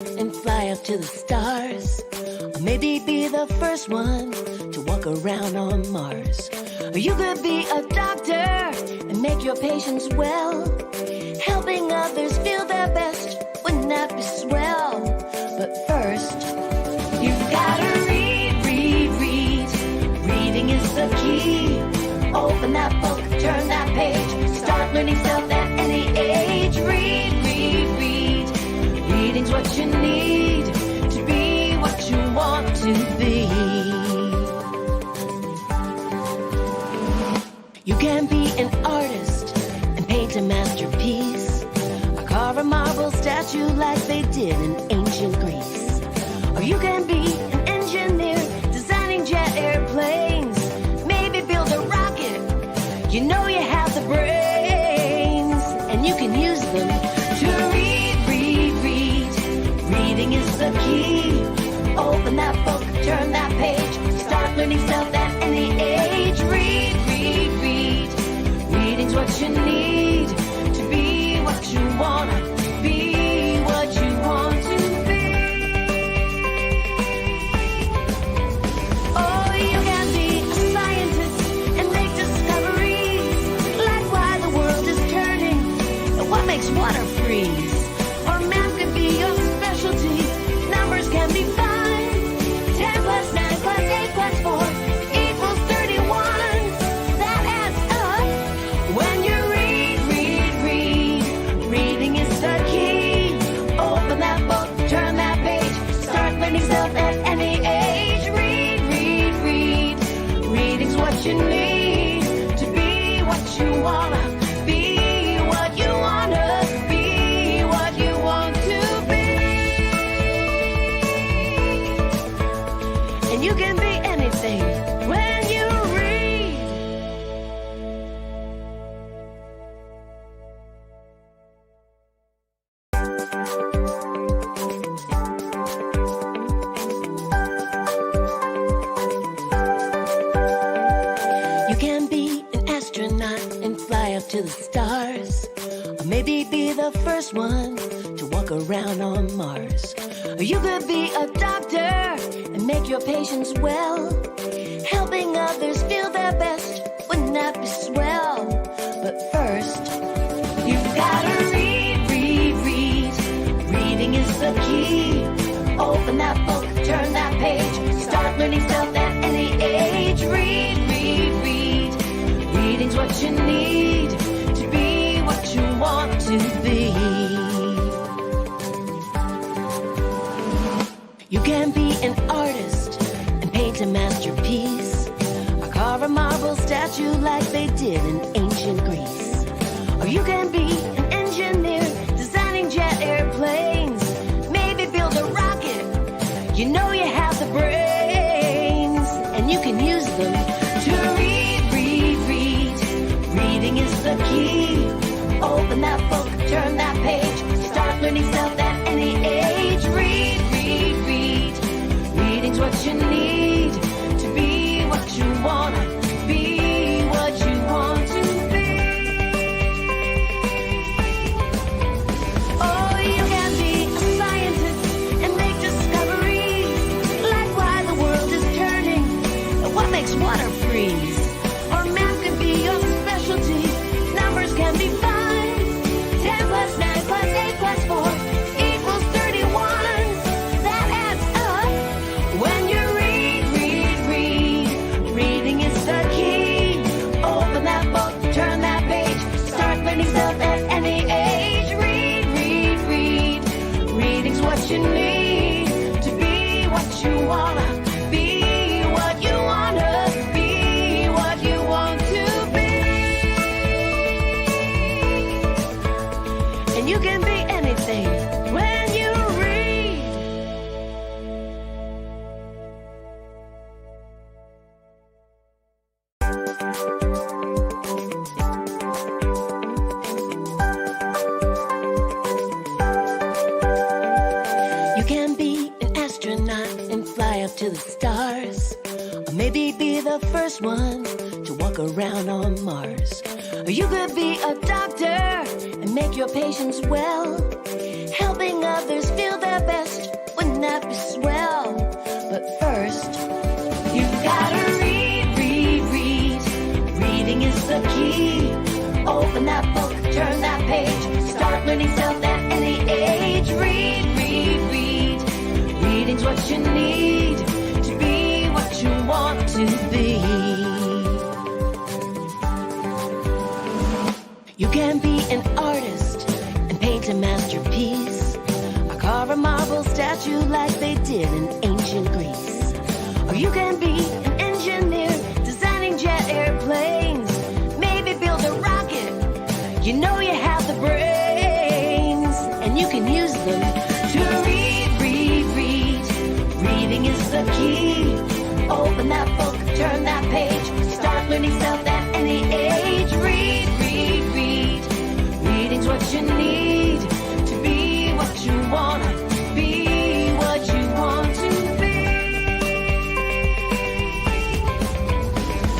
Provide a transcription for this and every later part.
and fly up to the stars. Or maybe be the first one to walk around on Mars. Or you could be a doctor and make your patients well. Helping others feel their best, wouldn't that be swell? But first, you've gotta read, read, read. Reading is the key. Open that book, turn that page. Start learning stuff at any age. Read, read, read. Reading's what you need to be what you want to be. You can be an artist and paint a masterpiece, or carve a marble statue like they did in ancient Greece. Or you can be an engineer designing jet airplanes, maybe build a rocket. You know you have the brains, and you can use them to read, read, read. Reading is the key. Open that book, turn that page. Start learning stuff at any age. Read, read, read. Reading's what you need to be what you wanna be, what you want to be. Oh, you can be a scientist and make discoveries, like why the world is turning and what makes water freeze. Or math could be your specialty. Numbers can be fun. 10 plus 9 plus 8 plus 4 equals 31. That adds up when you read, read, read. Reading is the key. Open that book, turn that page. Start learning stuff at any age. Read, read, read. Reading's what you need to be what you wanna be, what you wanna be, what you want to be. And you can be anything when you read. You can be an astronaut and fly up to the stars. Or maybe be the first one to walk around on Mars. Or you could be a doctor and make your patients well. Helping others feel their best, wouldn't that be swell? But first, you've gotta read, read, read. Reading is the key. Open that book, turn that page. Start learning stuff at any age. Read, read, read. Reading's what you need to be what you want to be. You can be an artist and paint a masterpiece, or carve a marble statue like they did in ancient Greece. Or you can be an engineer designing jet airplanes, maybe build a rocket. You know you have the brains, and you can use them to read, read, read. Reading is the key. Open that book, turn that page. Start learning stuff at any age. Read, read, read. Reading's what you need to be what you wanna be, what you want to be. Oh, you can be a scientist and make discoveries, like why the world is turning and what makes water freeze. Or math could be your specialty. Numbers can be fun. 10 plus 9 plus 8 plus 4 equals 31. That adds up when you read, read, read. Reading is the key. Open that book, turn that page. Start learning stuff at any age. Read, read, read. Reading's what you need to be what you wanna be, what you wanna be, what you want to be. And you can be anything when you read. You can be an astronaut and fly up to the stars. Or maybe be the first one to walk around on Mars. Or you could be a doctor and make your patients well. helping others feel their best. Wouldn't that be swell? But first, you've gotta read, read, read. Reading is the key. Open that book, turn that page. Start learning stuff at any age. Read, read, read. Reading's what you need to be what you want to be. You can be an artist and paint a masterpiece, or carve a marble statue like they did in ancient Greece. Or you can be an engineer designing jet airplanes, maybe build a rocket. You know you have the brains, and you can use them to read, read, read. Reading is the key. Open that book, turn that page. Start learning stuff at any age. Read, read, read. Reading's what you need to be what you wanna be, what you want to be.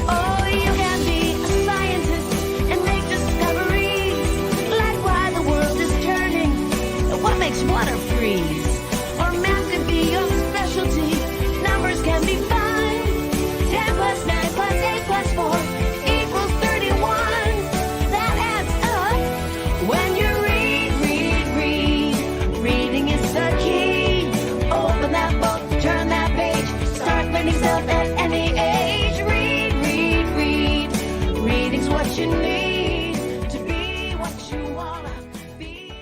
Oh, you can be a scientist and make discoveries, like why the world is turning, and what makes water freeze. Or math could be your specialty. Numbers can be fun. 10 plus 9 plus 8 plus 4 equals 31. That adds up when you read, read, read. Reading is the key. Open that book, turn that page. Start learning stuff at any age. Read, read, read. Reading's what you need to be what you wanna be.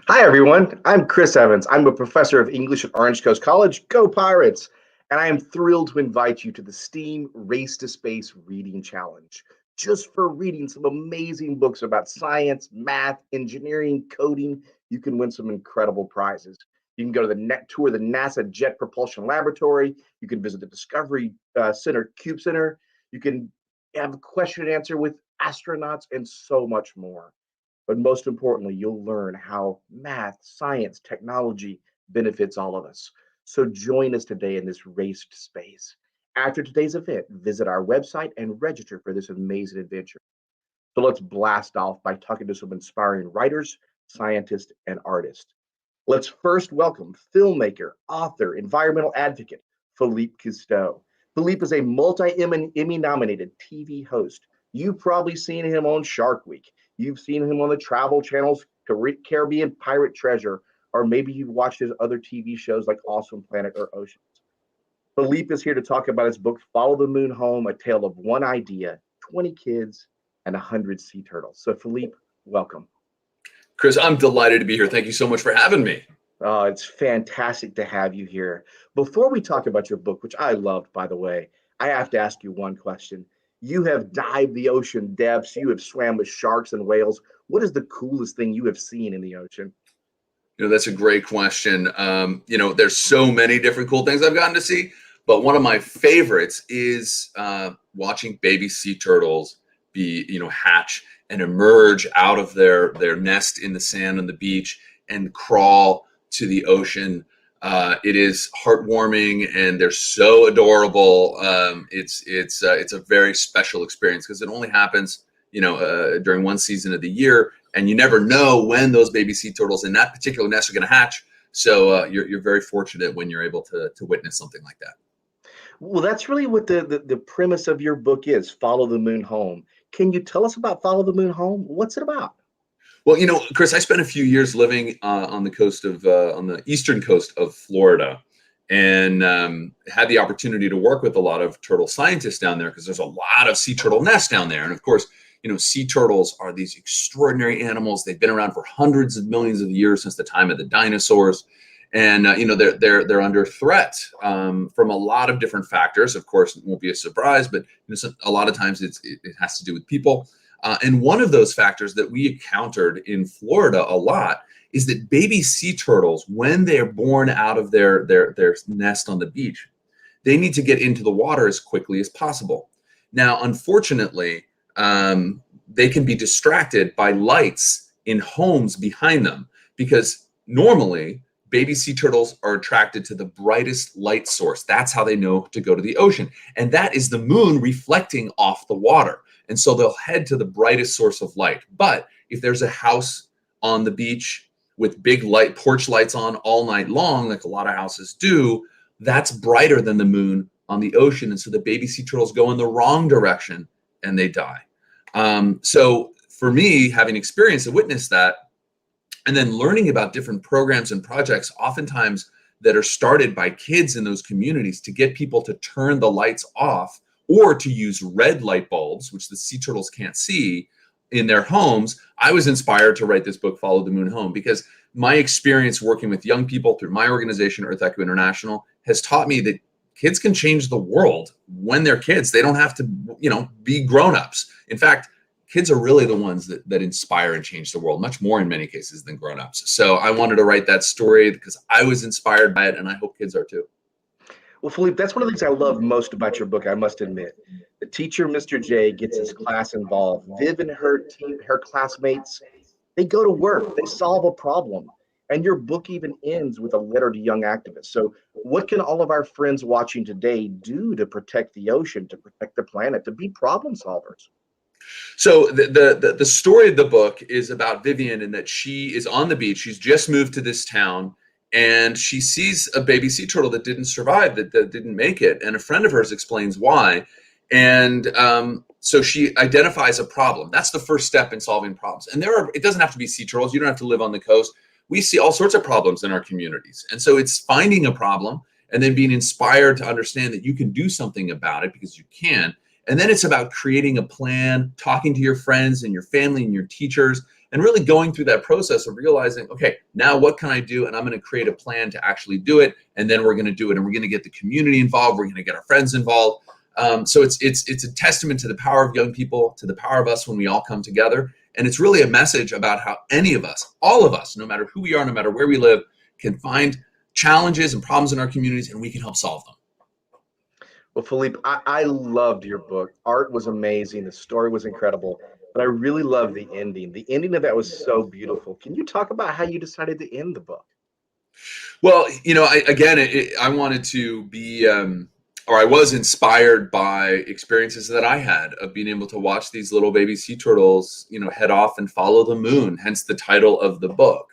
Hi, everyone. I'm Chris Evans. I'm a professor of English at Orange Coast College. Go Pirates! And I am thrilled to invite you to the S.T.E.A.M Race to Space Reading Challenge. Just for reading some amazing books about science, math, engineering, coding, you can win some incredible prizes. You can go to the net tour the NASA Jet Propulsion Laboratory. You can visit the Discovery Center, Cube Center. You can have a question and answer with astronauts and so much more. But most importantly, you'll learn how math, science, technology benefits all of us. So join us today in this race to space. After today's event, visit our website and register for this amazing adventure. So let's blast off by talking to some inspiring writers, scientists, and artists. Let's first welcome filmmaker, author, environmental advocate, Philippe Cousteau. Philippe is a multi-Emmy nominated TV host. You've probably seen him on Shark Week. You've seen him on the Travel Channel's Caribbean Pirate Treasure, or maybe you've watched his other TV shows like Awesome Planet or Oceans. Philippe is here to talk about his book, Follow the Moon Home, A Tale of One Idea, 20 Kids, and 100 Sea Turtles. So Philippe, welcome. Chris, I'm delighted to be here. Thank you so much for having me. Oh, it's fantastic to have you here. Before we talk about your book, which I loved, by the way, I have to ask you one question. You have dived the ocean depths. You have swam with sharks and whales. What is the coolest thing you have seen in the ocean? That's a great question. There's so many different cool things I've gotten to see, but one of my favorites is watching baby sea turtles hatch and emerge out of their nest in the sand on the beach and crawl to the ocean. It is heartwarming, and they're so adorable. It's a very special experience because it only happens, during one season of the year, and you never know when those baby sea turtles in that particular nest are going to hatch. So you're very fortunate when you're able to witness something like that. Well, that's really what the premise of your book is, Follow the Moon Home. Can you tell us about Follow the Moon Home? What's it about? Well, Chris, I spent a few years living on the eastern coast of Florida, and had the opportunity to work with a lot of turtle scientists down there because there's a lot of sea turtle nests down there. And of course, sea turtles are these extraordinary animals. They've been around for hundreds of millions of years, since the time of the dinosaurs. And they're under threat from a lot of different factors. Of course, it won't be a surprise, but a lot of times it has to do with people. And one of those factors that we encountered in Florida a lot is that baby sea turtles, when they're born out of their nest on the beach, they need to get into the water as quickly as possible. Now, unfortunately, they can be distracted by lights in homes behind them, because normally baby sea turtles are attracted to the brightest light source. That's how they know to go to the ocean. And that is the moon reflecting off the water. And so they'll head to the brightest source of light. But if there's a house on the beach with big porch lights on all night long, like a lot of houses do, that's brighter than the moon on the ocean. And so the baby sea turtles go in the wrong direction and they die. So for me, having experienced and witnessed that, and then learning about different programs and projects, oftentimes that are started by kids in those communities to get people to turn the lights off, or to use red light bulbs, which the sea turtles can't see, in their homes, I was inspired to write this book, Follow the Moon Home, because my experience working with young people through my organization, Earth Echo International, has taught me that kids can change the world when they're kids. They don't have to, be grown-ups. In fact, kids are really the ones that inspire and change the world, much more in many cases than grown-ups. So I wanted to write that story because I was inspired by it, and I hope kids are too. Well, Philippe, that's one of the things I love most about your book, I must admit. The teacher, Mr. J, gets his class involved. Viv and her team, her classmates, they go to work, they solve a problem. And your book even ends with a letter to young activists. So what can all of our friends watching today do to protect the ocean, to protect the planet, to be problem solvers? So the story of the book is about Vivian, and that she is on the beach. She's just moved to this town, and she sees a baby sea turtle that didn't survive, that didn't make it. And a friend of hers explains why. And so she identifies a problem. That's the first step in solving problems. And it doesn't have to be sea turtles. You don't have to live on the coast. We see all sorts of problems in our communities. And so it's finding a problem and then being inspired to understand that you can do something about it, because you can. And then it's about creating a plan, talking to your friends and your family and your teachers, and really going through that process of realizing, okay, now what can I do? And I'm going to create a plan to actually do it. And then we're going to do it. And we're going to get the community involved. We're going to get our friends involved. So it's a testament to the power of young people, to the power of us when we all come together. And it's really a message about how any of us, all of us, no matter who we are, no matter where we live, can find challenges and problems in our communities, and we can help solve them. Well, Philippe, I loved your book. Art was amazing. The story was incredible. But I really loved the ending. The ending of that was so beautiful. Can you talk about how you decided to end the book? Well, I wanted to be, or I was inspired by experiences that I had of being able to watch these little baby sea turtles, head off and follow the moon, hence the title of the book.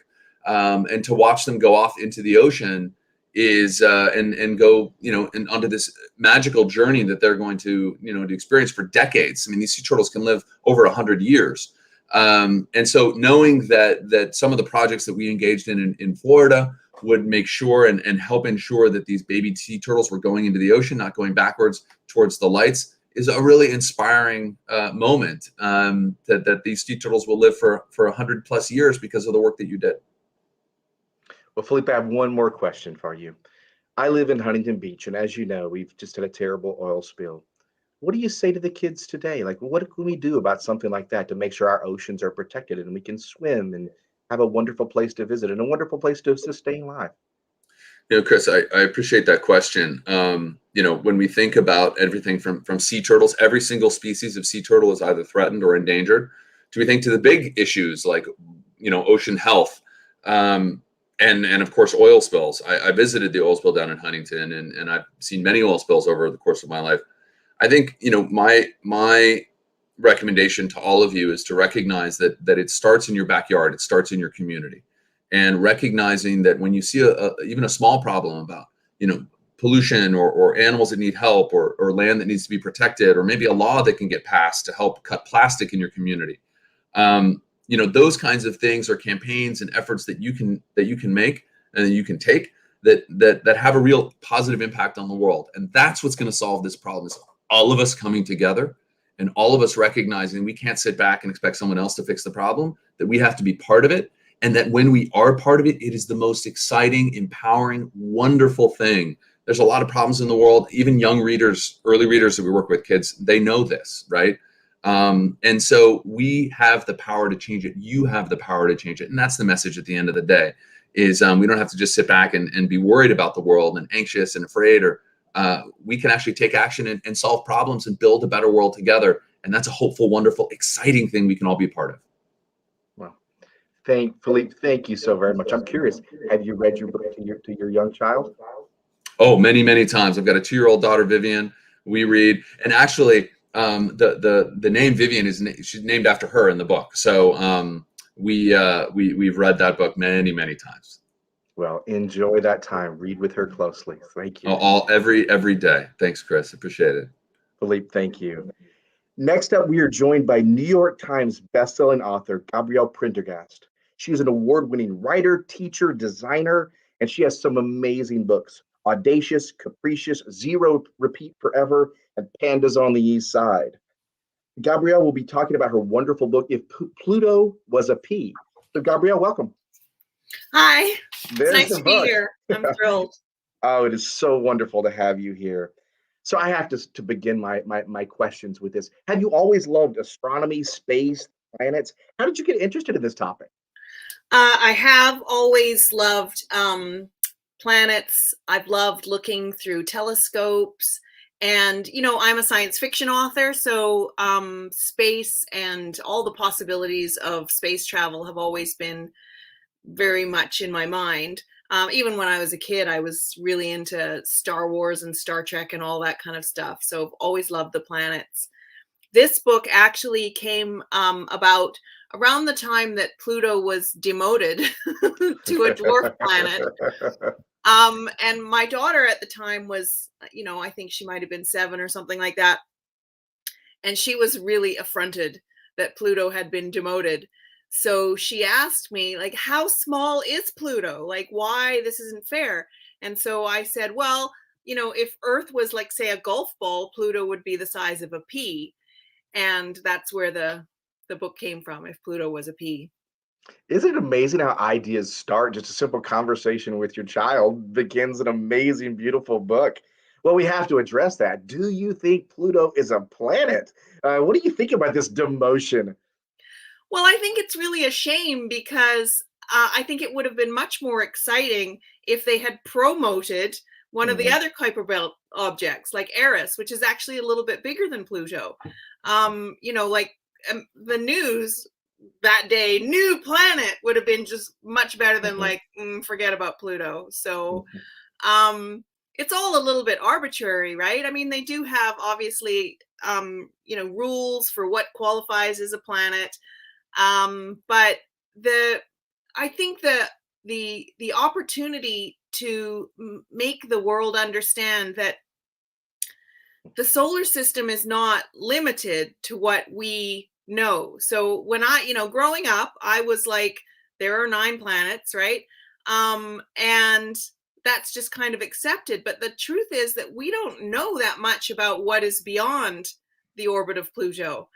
And to watch them go off into the ocean is and go and onto this magical journey that they're going to to experience for decades. I mean, these sea turtles can live over 100 years, and so knowing that some of the projects that we engaged in Florida would make sure and help ensure that these baby sea turtles were going into the ocean, not going backwards towards the lights, is a really inspiring moment. That these sea turtles will live for 100+ years because of the work that you did. Well, Philippe, I have one more question for you. I live in Huntington Beach, and as you know, we've just had a terrible oil spill. What do you say to the kids today? Like, what can we do about something like that to make sure our oceans are protected and we can swim and have a wonderful place to visit and a wonderful place to sustain life? Chris, I appreciate that question. When we think about everything from sea turtles, every single species of sea turtle is either threatened or endangered. Do we think to the big issues like, ocean health? and of course oil spills. I visited the oil spill down in Huntington, and I've seen many oil spills over the course of my life. I think, my recommendation to all of you is to recognize that it starts in your backyard, it starts in your community, and recognizing that when you see even a small problem about pollution or animals that need help or land that needs to be protected, or maybe a law that can get passed to help cut plastic in your community. Those kinds of things are campaigns and efforts that you can make and that you can take that have a real positive impact on the world. And that's what's going to solve this problem, is all of us coming together and all of us recognizing we can't sit back and expect someone else to fix the problem, that we have to be part of it. And that when we are part of it, it is the most exciting, empowering, wonderful thing. There's a lot of problems in the world. Even young readers, early readers that we work with, kids, they know this, right? And so we have the power to change it. You have the power to change it. And that's the message at the end of the day, is we don't have to just sit back and be worried about the world and anxious and afraid, or we can actually take action and solve problems and build a better world together. And that's a hopeful, wonderful, exciting thing we can all be part of. Well, Philippe, thank you so very much. I'm curious, have you read your book to your young child? Oh, many, many times. I've got a 2-year-old daughter, Vivian. We read, and actually, the name Vivian she's named after her in the book. So we've read that book many, many times. Well, enjoy that time. Read with her closely. Thank you. Every day. Thanks, Chris. Appreciate it. Philippe, thank you. Next up, we are joined by New York Times bestselling author Gabrielle Prendergast. She is an award-winning writer, teacher, designer, and she has some amazing books: Audacious, Capricious, Zero Repeat Forever, and Pandas on the East Side. Gabrielle will be talking about her wonderful book, If Pluto Was a Pea. So Gabrielle, welcome. Hi, There's it's nice the to be book. here. I'm thrilled. Oh, it is so wonderful to have you here. So I have to begin my questions with this. Have you always loved astronomy, space, planets? How did you get interested in this topic? I have always loved planets. I've loved looking through telescopes. And, I'm a science fiction author, so space and all the possibilities of space travel have always been very much in my mind. Even when I was a kid, I was really into Star Wars and Star Trek and all that kind of stuff. So I've always loved the planets. This book actually came about around the time that Pluto was demoted to a dwarf planet. And my daughter at the time was, I think she might have been 7 or something like that. And she was really affronted that Pluto had been demoted. So she asked me, like, how small is Pluto? Like, why this isn't fair? And so I said, well, if Earth was like, say, a golf ball, Pluto would be the size of a pea. And that's where the book came from, If Pluto Was a Pea. Isn't it amazing how ideas start? Just a simple conversation with your child begins an amazing, beautiful book. Well, we have to address that. Do you think Pluto is a planet? What do you think about this demotion? Well, I think it's really a shame because I think it would have been much more exciting if they had promoted one of the other Kuiper Belt objects, like Eris, which is actually a little bit bigger than Pluto. The news that day, new planet, would have been just much better than forget about Pluto. So it's all a little bit arbitrary, right? I mean, they do have obviously rules for what qualifies as a planet. But I think the opportunity to make the world understand that the solar system is not limited to what we know. So when growing up, I was like, there are 9 planets, right? And that's just kind of accepted. But the truth is that we don't know that much about what is beyond the orbit of Pluto.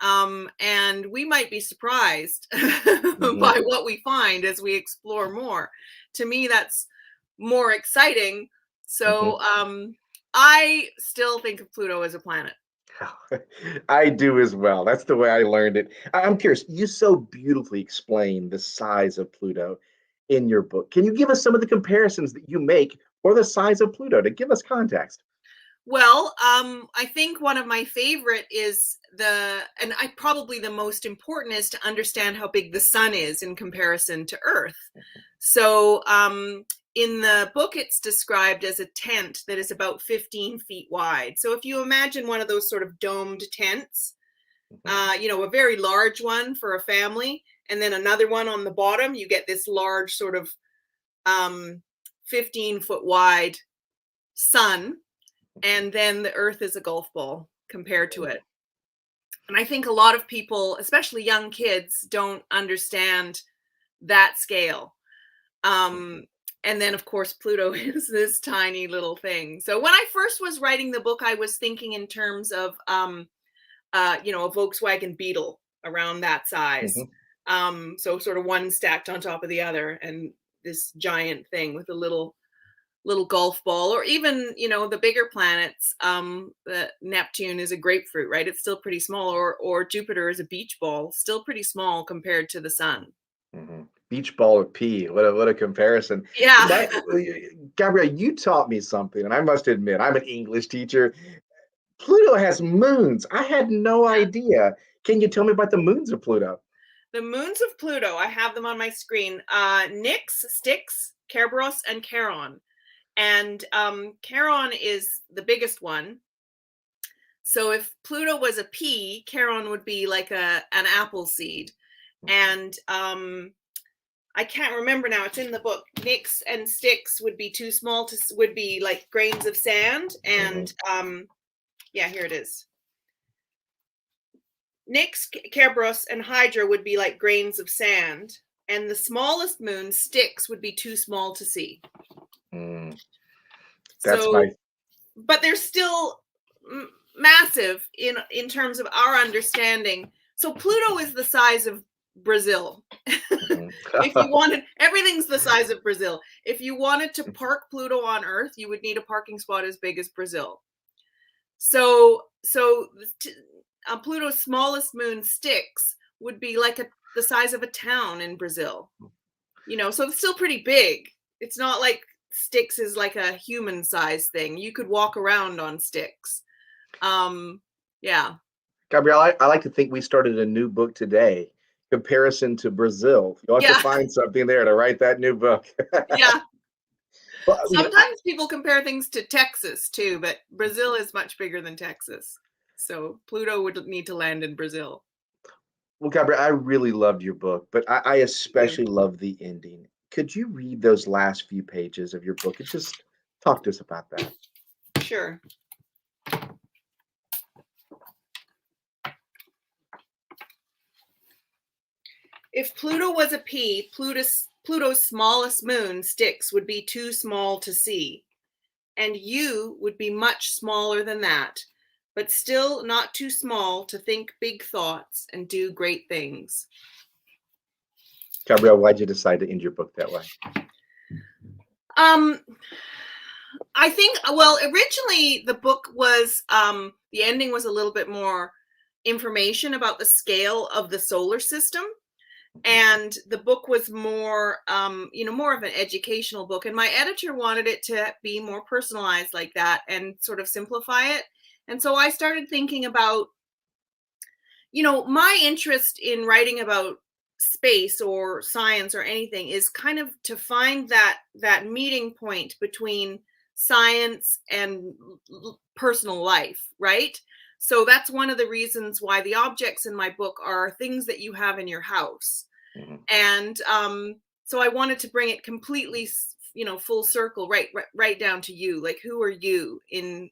And we might be surprised by what we find as we explore more. To me, that's more exciting. So I still think of Pluto as a planet. I do as well. That's the way I learned it. I'm curious, you so beautifully explain the size of Pluto in your book. Can you give us some of the comparisons that you make for the size of Pluto to give us context? Well, I think one of my favorite is probably the most important is to understand how big the sun is in comparison to Earth. So, in the book, it's described as a tent that is about 15 feet wide. So if you imagine one of those sort of domed tents, a very large one for a family, and then another one on the bottom, you get this large sort of 15-foot wide sun, and then the Earth is a golf ball compared to it. And I think a lot of people, especially young kids, don't understand that scale. And then, of course, Pluto is this tiny little thing. So when I first was writing the book, I was thinking in terms of, a Volkswagen Beetle around that size. So sort of one stacked on top of the other, and this giant thing with a little golf ball, or even, the bigger planets. The Neptune is a grapefruit, right? It's still pretty small, or Jupiter is a beach ball, still pretty small compared to the sun. Beach ball or pea. What a comparison. Yeah. Gabrielle, you taught me something, and I must admit, I'm an English teacher. Pluto has moons. I had no idea. Can you tell me about the moons of Pluto? The moons of Pluto, I have them on my screen. Nix, Styx, Kerberos, and Charon. And Charon is the biggest one. So if Pluto was a pea, Charon would be like an apple seed. And I can't remember now. It's in the book. Nix and Styx would be too small would be like grains of sand. And here it is. Nix, Kerberos, and Hydra would be like grains of sand. And the smallest moon, Styx, would be too small to see. But they're still massive in terms of our understanding. So Pluto is the size of Brazil. If you wanted, everything's the size of Brazil. If you wanted to park Pluto on Earth, you would need a parking spot as big as Brazil. So Pluto's smallest moon, Styx, would be like the size of a town in Brazil. So it's still pretty big. It's not like Styx is like a human size thing. You could walk around on Styx. Gabrielle, I like to think we started a new book today. Comparison to Brazil. You'll have to find something there to write that new book. Well, sometimes people compare things to Texas too, but Brazil is much bigger than Texas. So Pluto would need to land in Brazil. Well, Gabrielle, I really loved your book, but I especially love the ending. Could you read those last few pages of your book and just talk to us about that? Sure. If Pluto was a pea, Pluto's smallest moon, Styx, would be too small to see. And you would be much smaller than that, but still not too small to think big thoughts and do great things. Gabrielle, why'd you decide to end your book that way? I think, well, originally the book was, the ending was a little bit more information about the scale of the solar system. And the book was more, more of an educational book. And my editor wanted it to be more personalized like that and sort of simplify it. And so I started thinking about, my interest in writing about space or science or anything is kind of to find that meeting point between science and personal life, right? So that's one of the reasons why the objects in my book are things that you have in your house. And so I wanted to bring it completely, full circle, right down to you. Like, who are you in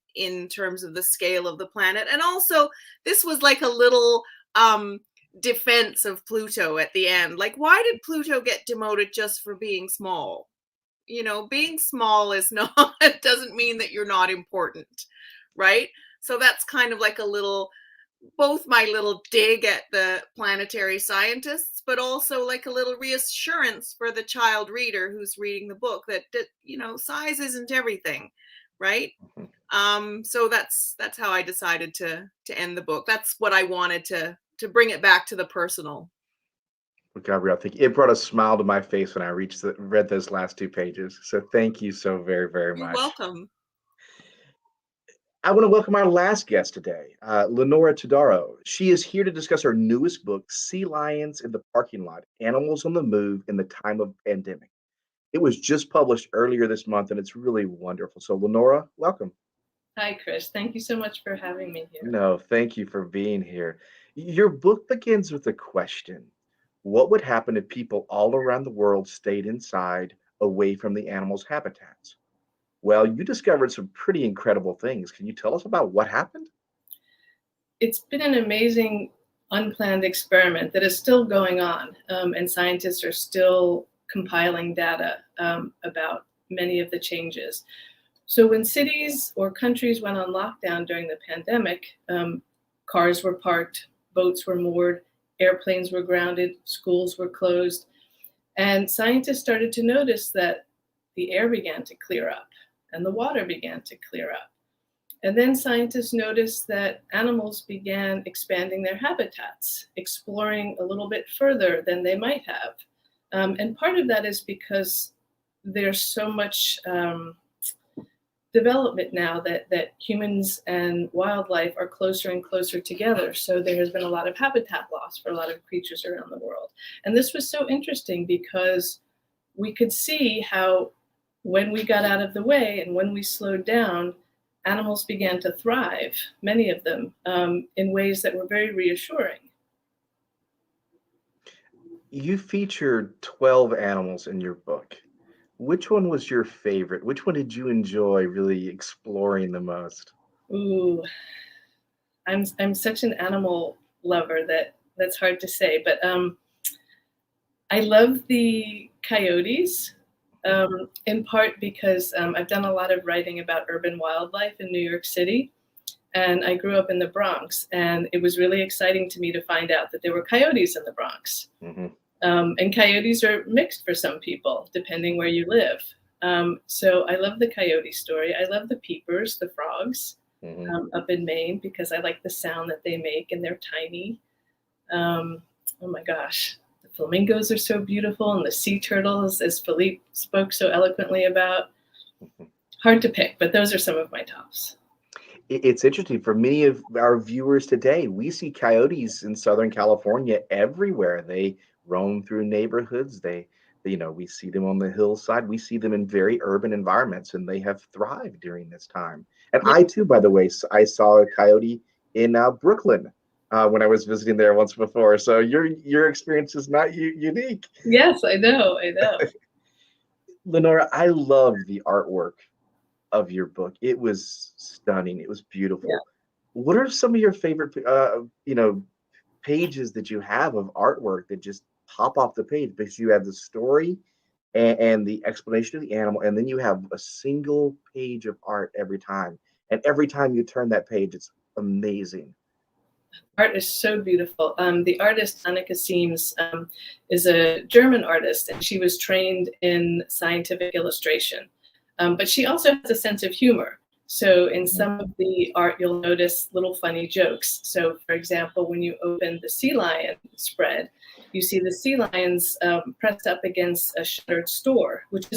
terms of the scale of the planet? And also, this was like a little defense of Pluto at the end. Like, why did Pluto get demoted just for being small? Being small is not, it doesn't mean that you're not important, right? So that's kind of like both my little dig at the planetary scientists, but also like a little reassurance for the child reader who's reading the book that size isn't everything, right? So that's how I decided to end the book. That's what I wanted to bring it back to the personal. Well, Gabrielle, I think it brought a smile to my face when I read those last two pages. So thank you so very, very much. You're welcome. I want to welcome our last guest today, Lenora Todaro. She is here to discuss her newest book, Sea Lions in the Parking Lot, Animals on the Move in the Time of Pandemic. It was just published earlier this month, and it's really wonderful. So, Lenora, welcome. Hi, Chris. Thank you so much for having me here. No, thank you for being here. Your book begins with a question. What would happen if people all around the world stayed inside, away from the animals' habitats? Well, you discovered some pretty incredible things. Can you tell us about what happened? It's been an amazing unplanned experiment that is still going on, and scientists are still compiling data about many of the changes. So when cities or countries went on lockdown during the pandemic, cars were parked, boats were moored, airplanes were grounded, schools were closed, and scientists started to notice that the air began to clear up and the water began to clear up. And then scientists noticed that animals began expanding their habitats, exploring a little bit further than they might have. And part of that is because there's so much development now that humans and wildlife are closer and closer together. So there has been a lot of habitat loss for a lot of creatures around the world. And this was so interesting because we could see how when we got out of the way and when we slowed down, animals began to thrive, many of them, in ways that were very reassuring. You featured 12 animals in your book. Which one was your favorite? Which one did you enjoy really exploring the most? Ooh, I'm such an animal lover that's hard to say, but I love the coyotes, in part because I've done a lot of writing about urban wildlife in New York City, and I grew up in the Bronx, and it was really exciting to me to find out that there were coyotes in the Bronx. Mm-hmm. And coyotes are mixed for some people, depending where you live. So I love the coyote story. I love the peepers, the frogs, up in Maine, because I like the sound that they make, and they're tiny. Oh my gosh, the flamingos are so beautiful, and the sea turtles, as Philippe spoke so eloquently about. Hard to pick, but those are some of my tops. It's interesting. For many of our viewers today, we see coyotes in Southern California everywhere. They roam through neighborhoods. We see them on the hillside. We see them in very urban environments, and they have thrived during this time. And Yeah. I too, by the way, I saw a coyote in Brooklyn when I was visiting there once before. So your experience is not unique. Yes, I know. Lenora, I love the artwork of your book. It was stunning. It was beautiful. Yeah. What are some of your favorite, pages that you have of artwork that just pop off the page because you have the story and the explanation of the animal, and then you have a single page of art every time. And every time you turn that page, it's amazing. Art is so beautiful. The artist Annika Siems is a German artist, and she was trained in scientific illustration. But she also has a sense of humor. So in some of the art, you'll notice little funny jokes. So for example, when you open the sea lion spread, you see the sea lions pressed up against a shuttered store, which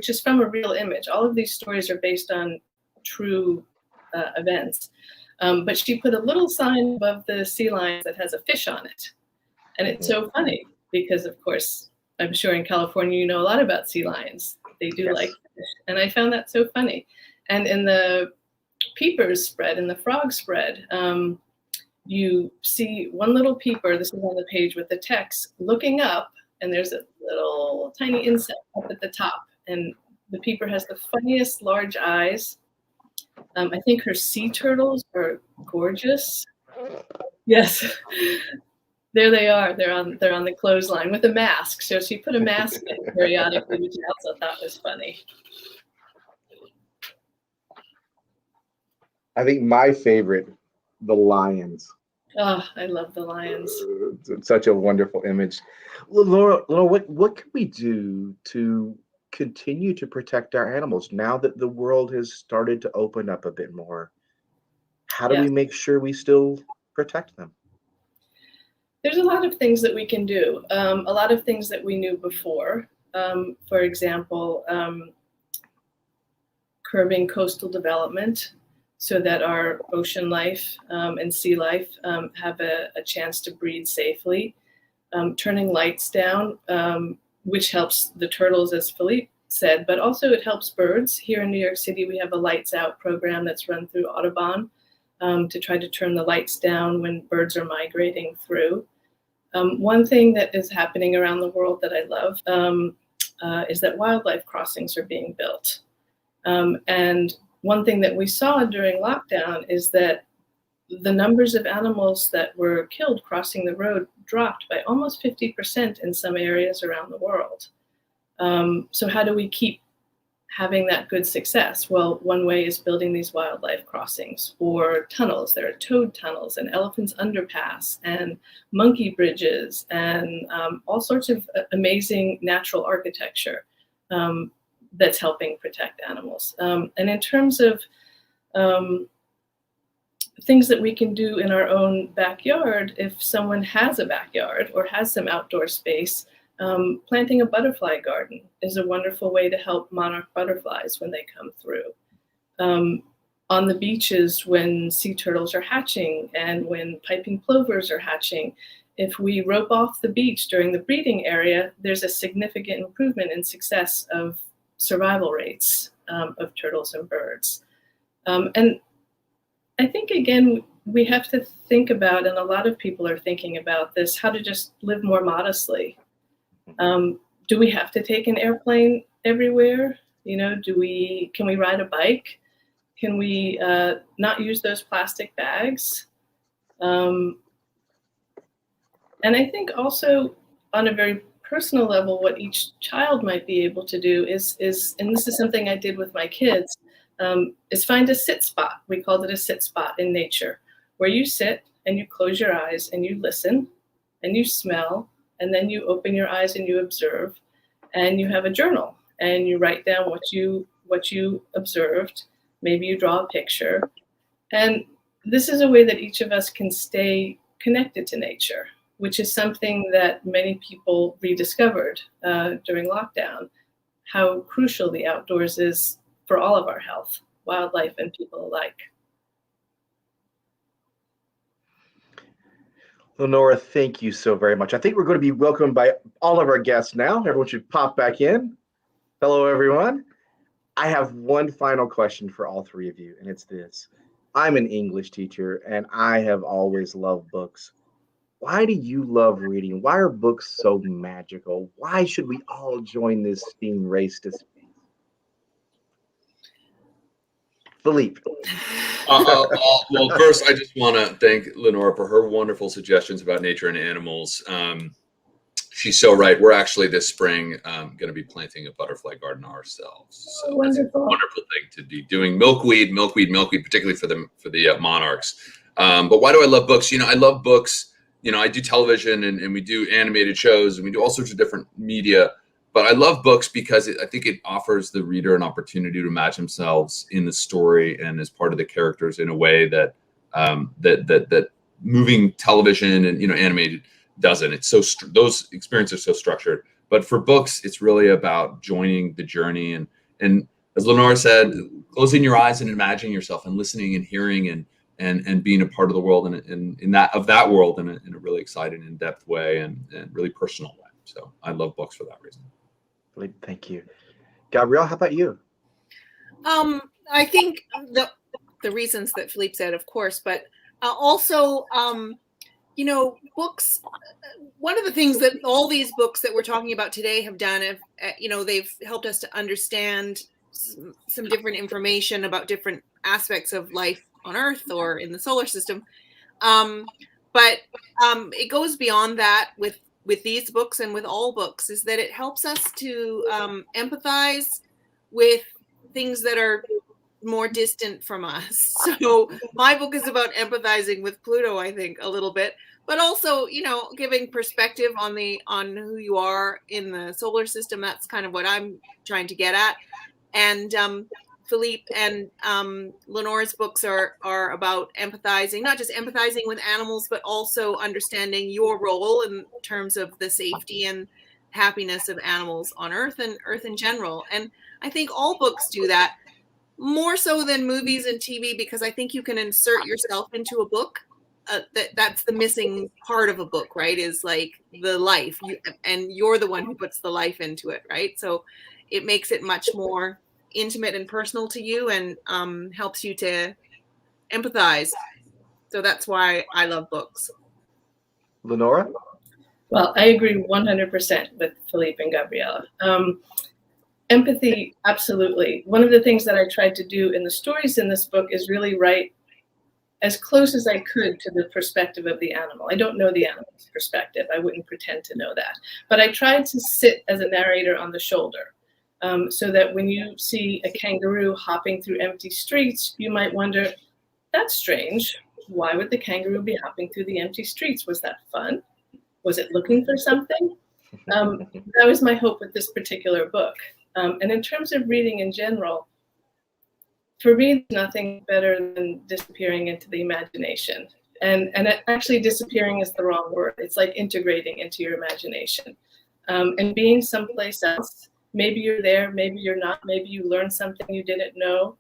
is from a real image. All of these stories are based on true events. But she put a little sign above the sea lions that has a fish on it. And it's so funny because, of course, I'm sure in California, you know a lot about sea lions. They do like fish. And I found that so funny. And in the peepers spread, in the frog spread, you see one little peeper, this is on the page with the text, looking up, and there's a little tiny insect up at the top. And the peeper has the funniest large eyes. I think her sea turtles are gorgeous. Yes, there they are. They're on the clothesline with a mask. So she put a mask in periodically, which I also thought was funny. I think my favorite, the lions. Oh, I love the lions. It's such a wonderful image. Laura, what can we do to continue to protect our animals now that the world has started to open up a bit more? How do we make sure we still protect them? There's a lot of things that we can do. A lot of things that we knew before. For example, curbing coastal development. so that our ocean life and sea life have a chance to breed safely. Turning lights down, which helps the turtles, as Philippe said, but also it helps birds. Here in New York City, we have a Lights Out program that's run through Audubon to try to turn the lights down when birds are migrating through. One thing that is happening around the world that I love is that wildlife crossings are being built. And one thing that we saw during lockdown is that the numbers of animals that were killed crossing the road dropped by almost 50% in some areas around the world. So how do we keep having that good success? Well, one way is building these wildlife crossings or tunnels. There are toad tunnels and elephants underpass and monkey bridges and all sorts of amazing natural architecture that's helping protect animals. And in terms of things that we can do in our own backyard, if someone has a backyard or has some outdoor space, planting a butterfly garden is a wonderful way to help monarch butterflies when they come through. On the beaches, when sea turtles are hatching and when piping plovers are hatching, if we rope off the beach during the breeding area, there's a significant improvement in success of survival rates of turtles and birds. And I think, again, we have to think about, and a lot of people are thinking about this, how to just live more modestly. Do we have to take an airplane everywhere? You know, can we ride a bike? Can we not use those plastic bags? And I think also on a very personal level, what each child might be able to do is, and this is something I did with my kids, is find a sit spot. We called it a sit spot in nature, where you sit and you close your eyes and you listen and you smell, and then you open your eyes and you observe, and you have a journal and you write down what you observed. Maybe you draw a picture. And this is a way that each of us can stay connected to nature, which is something that many people rediscovered during lockdown, how crucial the outdoors is for all of our health, wildlife and people alike. Lenora, thank you so very much. I think we're going to be welcomed by all of our guests now. Everyone should pop back in. Hello, everyone. I have one final question for all three of you, and it's this. I'm an English teacher, and I have always loved books. Why do you love reading? Why are books so magical? Why should we all join this STEAM race to space? Philippe. Well, first, I just want to thank Lenora for her wonderful suggestions about nature and animals. She's so right. We're actually this spring going to be planting a butterfly garden ourselves. So it's a wonderful thing to be doing. Milkweed, particularly for the monarchs. But why do I love books? You know, I love books. You know, I do television and we do animated shows and we do all sorts of different media. But I love books because I think it offers the reader an opportunity to imagine themselves in the story and as part of the characters in a way that that moving television and animated doesn't. It's so those experiences are so structured. But for books, it's really about joining the journey and as Lenora said, closing your eyes and imagining yourself and listening and hearing and being a part of the world and in that world in a really exciting, in-depth way and really personal way. So I love books for that reason. Thank you. Gabrielle, how about you? I think the reasons that Philippe said, of course, but also, books, one of the things that all these books that we're talking about today have done, they've helped us to understand some different information about different aspects of life on Earth or in the solar system. But it goes beyond that with these books and with all books, is that it helps us to empathize with things that are more distant from us. So my book is about empathizing with Pluto, I think, a little bit, but also, giving perspective on who you are in the solar system. That's kind of what I'm trying to get at. And Philippe and Lenora's books are about empathizing, not just empathizing with animals, but also understanding your role in terms of the safety and happiness of animals on Earth and Earth in general. And I think all books do that. more so than movies and TV, because I think you can insert yourself into a book. That's the missing part of a book, right? Is like the life, and you're the one who puts the life into it, right? So it makes it much more intimate and personal to you, and helps you to empathize. So that's why I love books. Lenora? Well, I agree 100% with Philippe and Gabrielle. Empathy, absolutely. One of the things that I tried to do in the stories in this book is really write as close as I could to the perspective of the animal. I don't know the animal's perspective. I wouldn't pretend to know that. But I tried to sit as a narrator on the shoulder, so that when you see a kangaroo hopping through empty streets, you might wonder, that's strange. Why would the kangaroo be hopping through the empty streets? Was that fun? Was it looking for something? That was my hope with this particular book. And in terms of reading in general, for me, nothing better than disappearing into the imagination. And actually disappearing is the wrong word. It's like integrating into your imagination, and being someplace else. Maybe you're there, maybe you're not. Maybe you learned something you didn't know.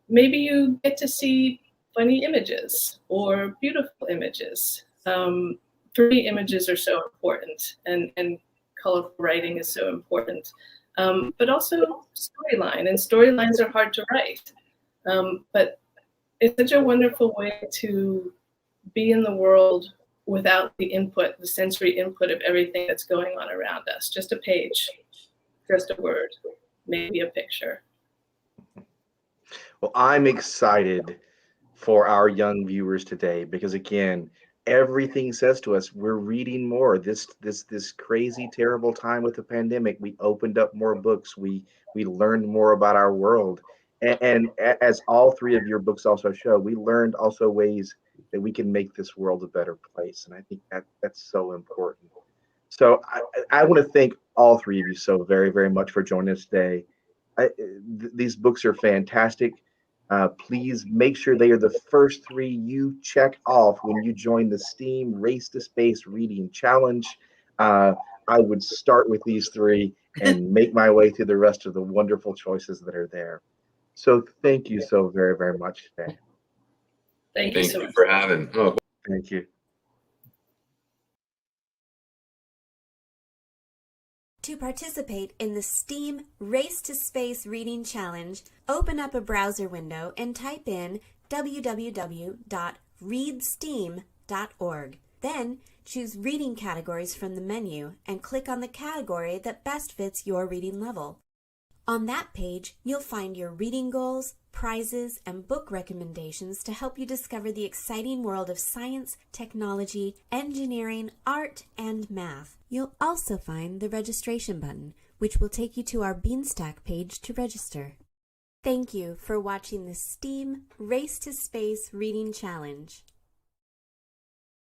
Maybe you get to see funny images or beautiful images. For me, images are so important, and colorful writing is so important. But also storyline, and storylines are hard to write. But it's such a wonderful way to be in the world without the input, the sensory input of everything that's going on around us. Just a page, just a word, maybe a picture. Well, I'm excited for our young viewers today because, again, everything says to us we're reading more. This crazy, terrible time with the pandemic, we opened up more books. We learned more about our world, and as all three of your books also show, we learned also ways that we can make this world a better place. And I think that's so important. So I want to thank all three of you so very, very much for joining us today. These books are fantastic. Please make sure they are the first three you check off when you join the S.T.E.A.M Race to Space Reading Challenge. I would start with these three and make my way through the rest of the wonderful choices that are there. So thank you so very, very much today. Thank you so much for having. Oh. Thank you. To participate in the S.T.E.A.M Race to Space Reading Challenge, open up a browser window and type in www.readsteam.org. Then choose Reading Categories from the menu and click on the category that best fits your reading level. On that page, you'll find your reading goals, prizes, and book recommendations to help you discover the exciting world of science, technology, engineering, art, and math. You'll also find the registration button, which will take you to our Beanstack page to register. Thank you for watching the S.T.E.A.M Race to Space Reading Challenge.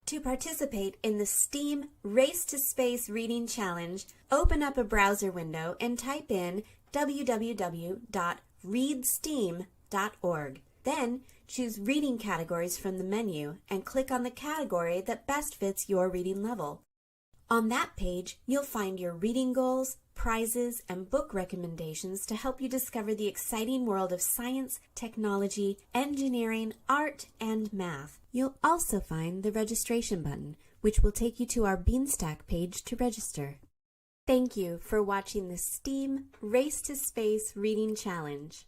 To participate in the S.T.E.A.M Race to Space Reading Challenge, open up a browser window and type in www.readsteam.org. Then choose Reading Categories from the menu and click on the category that best fits your reading level. On that page, you'll find your reading goals, prizes, and book recommendations to help you discover the exciting world of science, technology, engineering, art, and math. You'll also find the registration button, which will take you to our Beanstack page to register. Thank you for watching the S.T.E.A.M Race to Space Reading Challenge.